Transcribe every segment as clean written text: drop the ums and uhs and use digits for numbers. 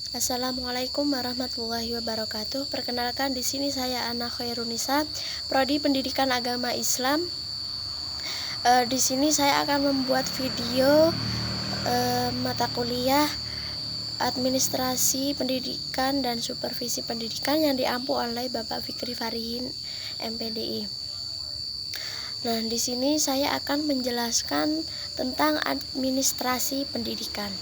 Assalamualaikum warahmatullahi wabarakatuh. Perkenalkan, di sini saya Ana Khairunisa, Prodi Pendidikan Agama Islam. Di sini saya akan membuat video mata kuliah Administrasi Pendidikan dan Supervisi Pendidikan yang diampu oleh Bapak Fikri Farihin, MPDI. Nah, di sini saya akan menjelaskan tentang administrasi pendidikan.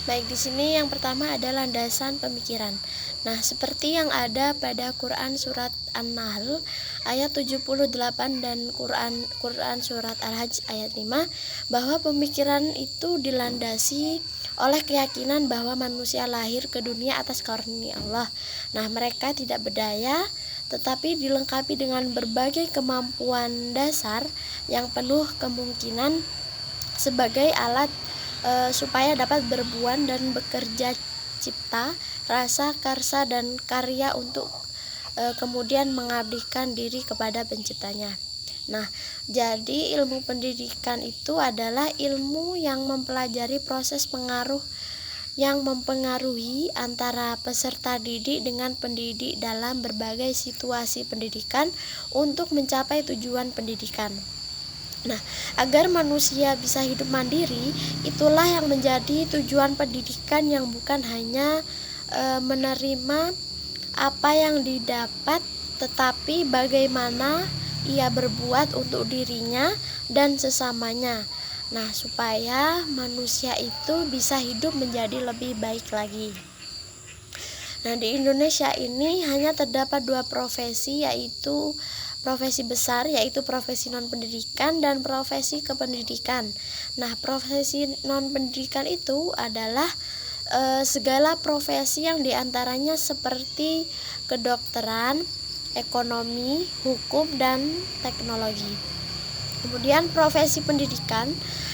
Baik, di sini yang pertama ada landasan pemikiran. Nah, seperti yang ada pada Quran surat An-Nahl ayat 78 dan Quran surat Al-Hajj ayat 5, bahwa pemikiran itu dilandasi oleh keyakinan bahwa manusia lahir ke dunia atas karunia Allah. Nah, mereka tidak berdaya, tetapi dilengkapi dengan berbagai kemampuan dasar yang penuh kemungkinan sebagai alat supaya dapat berbuat dan bekerja cipta, rasa, karsa, dan karya untuk kemudian mengabdikan diri kepada penciptanya. Nah, jadi ilmu pendidikan itu adalah ilmu yang mempelajari proses pengaruh yang mempengaruhi antara peserta didik dengan pendidik dalam berbagai situasi pendidikan untuk mencapai tujuan pendidikan. Nah, agar manusia bisa hidup mandiri, itulah yang menjadi tujuan pendidikan, yang bukan hanya menerima apa yang didapat, tetapi bagaimana ia berbuat untuk dirinya dan sesamanya. Nah, supaya manusia itu bisa hidup menjadi lebih baik lagi. Nah, di Indonesia ini hanya terdapat dua profesi, yaitu profesi besar, yaitu profesi non-pendidikan dan profesi kependidikan. Nah, profesi non-pendidikan itu adalah segala profesi yang diantaranya seperti kedokteran, ekonomi, hukum, dan teknologi. Kemudian profesi pendidikan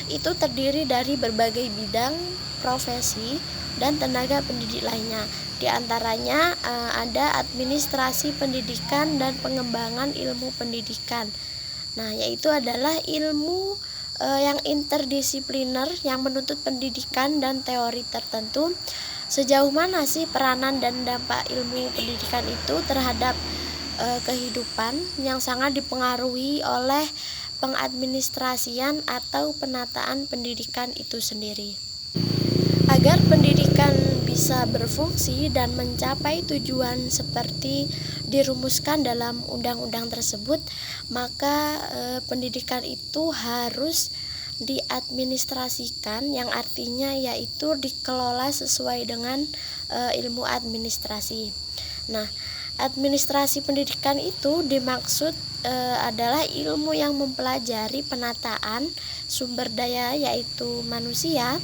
itu terdiri dari berbagai bidang profesi dan tenaga pendidik lainnya. Di antaranya ada administrasi pendidikan dan pengembangan ilmu pendidikan. Nah, yaitu adalah ilmu yang interdisipliner yang menuntut pendidikan dan teori tertentu. Sejauh mana sih peranan dan dampak ilmu pendidikan itu terhadap kehidupan, yang sangat dipengaruhi oleh pengadministrasian atau penataan pendidikan itu sendiri. Agar pendidikan bisa berfungsi dan mencapai tujuan seperti dirumuskan dalam undang-undang tersebut, maka pendidikan itu harus diadministrasikan, yang artinya yaitu dikelola sesuai dengan ilmu administrasi. Nah, administrasi pendidikan itu dimaksud adalah ilmu yang mempelajari penataan sumber daya, yaitu manusia,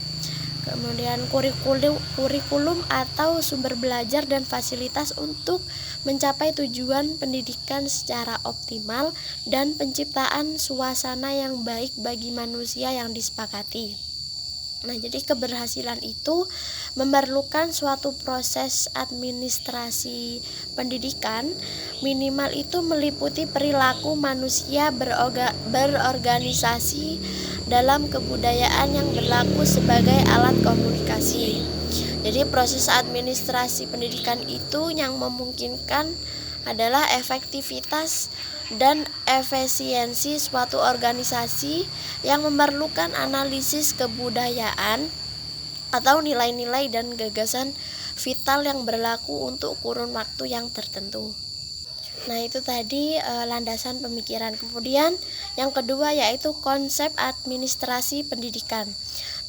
kemudian kurikulum atau sumber belajar dan fasilitas untuk mencapai tujuan pendidikan secara optimal dan penciptaan suasana yang baik bagi manusia yang disepakati. Nah, jadi keberhasilan itu memerlukan suatu proses administrasi pendidikan, minimal itu meliputi perilaku manusia berorganisasi dalam kebudayaan yang berlaku sebagai alat komunikasi. Jadi proses administrasi pendidikan itu yang memungkinkan adalah efektivitas dan efisiensi suatu organisasi yang memerlukan analisis kebudayaan atau nilai-nilai dan gagasan vital yang berlaku untuk kurun waktu yang tertentu. Nah, itu tadi landasan pemikiran. Kemudian yang kedua yaitu konsep administrasi pendidikan.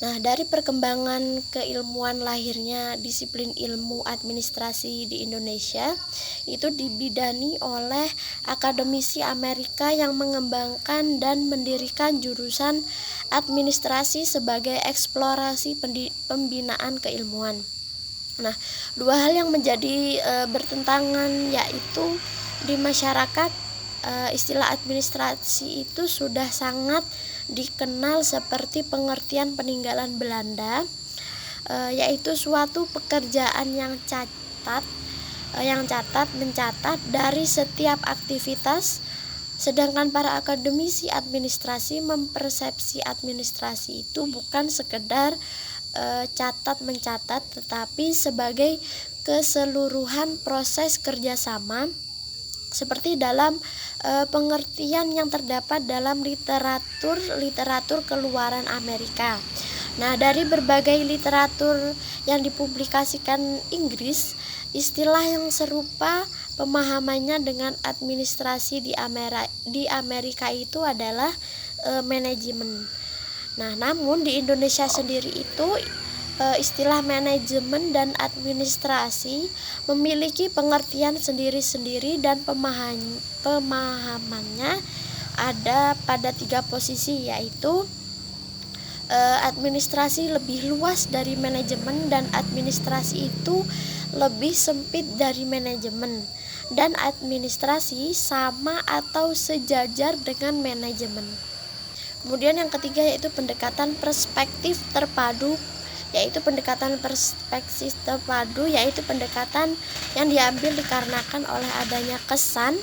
Nah, dari perkembangan keilmuan lahirnya disiplin ilmu administrasi di Indonesia itu dibidani oleh akademisi Amerika yang mengembangkan dan mendirikan jurusan administrasi sebagai eksplorasi pembinaan keilmuan. Nah, dua hal yang menjadi bertentangan, yaitu di masyarakat istilah administrasi itu sudah sangat dikenal seperti pengertian peninggalan Belanda, yaitu suatu pekerjaan yang mencatat dari setiap aktivitas, sedangkan para akademisi administrasi mempersepsi administrasi itu bukan sekedar mencatat, tetapi sebagai keseluruhan proses kerjasama seperti dalam pengertian yang terdapat dalam literatur keluaran Amerika. Nah, dari berbagai literatur yang dipublikasikan Inggris, istilah yang serupa pemahamannya dengan administrasi di Amerika itu adalah manajemen. Nah, namun di Indonesia sendiri itu istilah manajemen dan administrasi memiliki pengertian sendiri-sendiri dan pemahamannya ada pada 3 posisi, yaitu administrasi lebih luas dari manajemen dan administrasi itu lebih sempit dari manajemen, dan administrasi sama atau sejajar dengan manajemen. Kemudian yang ketiga yaitu pendekatan perspektif terpadu, yaitu pendekatan yang diambil dikarenakan oleh adanya kesan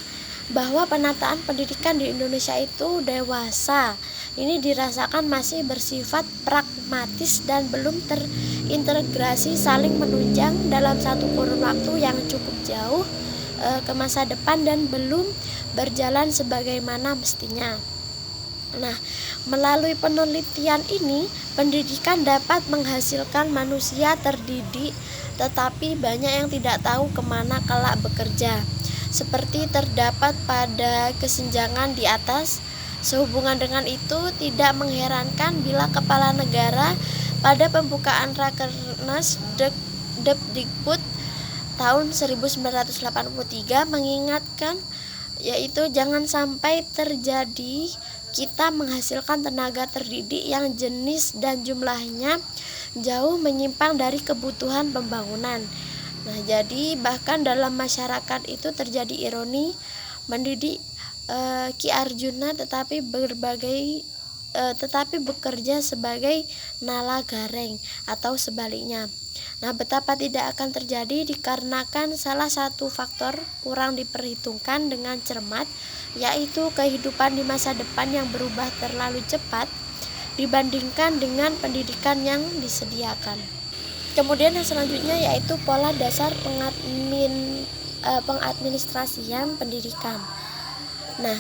bahwa penataan pendidikan di Indonesia itu dewasa. Ini dirasakan masih bersifat pragmatis dan belum terintegrasi saling menunjang dalam satu kurun waktu yang cukup jauh ke masa depan dan belum berjalan sebagaimana mestinya. Nah, melalui penelitian ini, pendidikan dapat menghasilkan manusia terdidik, tetapi banyak yang tidak tahu kemana kelak bekerja. Seperti terdapat pada kesenjangan di atas. Sehubungan dengan itu, tidak mengherankan bila Kepala Negara pada pembukaan Rakernas Depdikbud tahun 1983 mengingatkan, yaitu jangan sampai terjadi kita menghasilkan tenaga terdidik yang jenis dan jumlahnya jauh menyimpang dari kebutuhan pembangunan. Nah, jadi bahkan dalam masyarakat itu terjadi ironi mendidik Ki Arjuna tetapi bekerja sebagai nala gareng atau sebaliknya. Nah, betapa tidak akan terjadi dikarenakan salah satu faktor kurang diperhitungkan dengan cermat, yaitu kehidupan di masa depan yang berubah terlalu cepat dibandingkan dengan pendidikan yang disediakan. Kemudian yang selanjutnya yaitu pola dasar pengadministrasian pendidikan. Nah,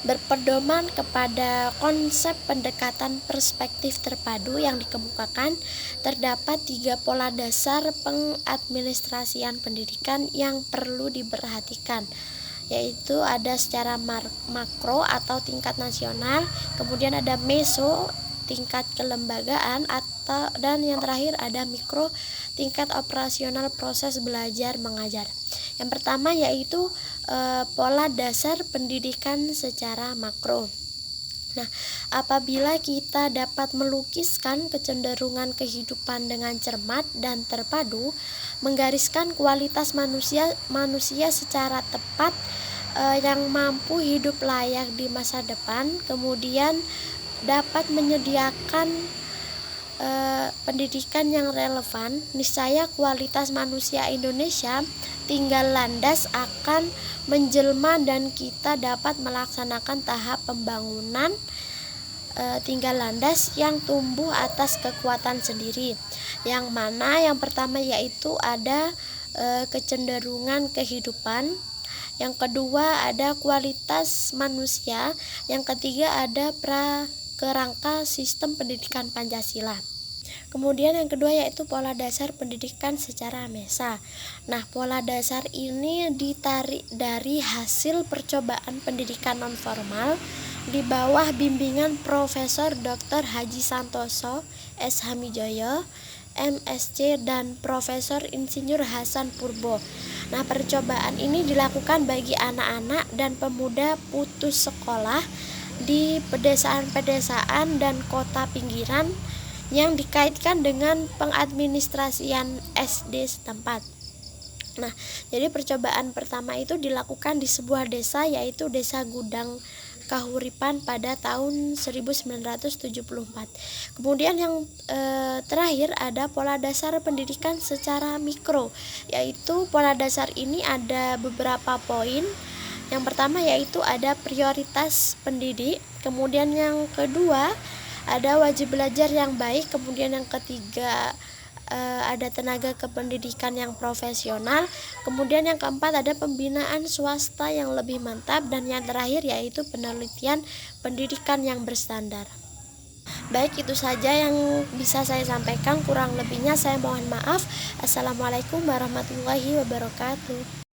berpedoman kepada konsep pendekatan perspektif terpadu yang dikemukakan, terdapat 3 pola dasar pengadministrasian pendidikan yang perlu diperhatikan, yaitu ada secara makro atau tingkat nasional, kemudian ada meso tingkat kelembagaan, dan yang terakhir ada mikro tingkat operasional proses belajar mengajar. Yang pertama yaitu pola dasar pendidikan secara makro. Nah, apabila kita dapat melukiskan kecenderungan kehidupan dengan cermat dan terpadu, menggariskan kualitas manusia secara tepat yang mampu hidup layak di masa depan, kemudian dapat menyediakan pendidikan yang relevan, niscaya kualitas manusia Indonesia tinggal landas akan menjelma dan kita dapat melaksanakan tahap pembangunan tinggal landas yang tumbuh atas kekuatan sendiri. Yang mana yang pertama yaitu ada kecenderungan kehidupan, yang kedua ada kualitas manusia, yang ketiga ada kerangka sistem pendidikan Pancasila. Kemudian yang kedua yaitu pola dasar pendidikan secara mesa. Nah, pola dasar ini ditarik dari hasil percobaan pendidikan nonformal di bawah bimbingan Profesor Dr. Haji Santoso S. Hamijoyo, MSc, dan Profesor Insinyur Hasan Purbo. Nah, percobaan ini dilakukan bagi anak-anak dan pemuda putus sekolah di pedesaan-pedesaan dan kota pinggiran yang dikaitkan dengan pengadministrasian SD setempat. Nah, jadi percobaan pertama itu dilakukan di sebuah desa, yaitu Desa Gudang Kahuripan pada tahun 1974. Kemudian yang terakhir ada pola dasar pendidikan secara mikro, yaitu pola dasar ini ada beberapa poin. Yang pertama yaitu ada prioritas pendidik, kemudian yang kedua ada wajib belajar yang baik, kemudian yang ketiga ada tenaga kependidikan yang profesional, kemudian yang keempat ada pembinaan swasta yang lebih mantap, dan yang terakhir yaitu penelitian pendidikan yang berstandar. Baik, itu saja yang bisa saya sampaikan, kurang lebihnya saya mohon maaf. Assalamualaikum warahmatullahi wabarakatuh.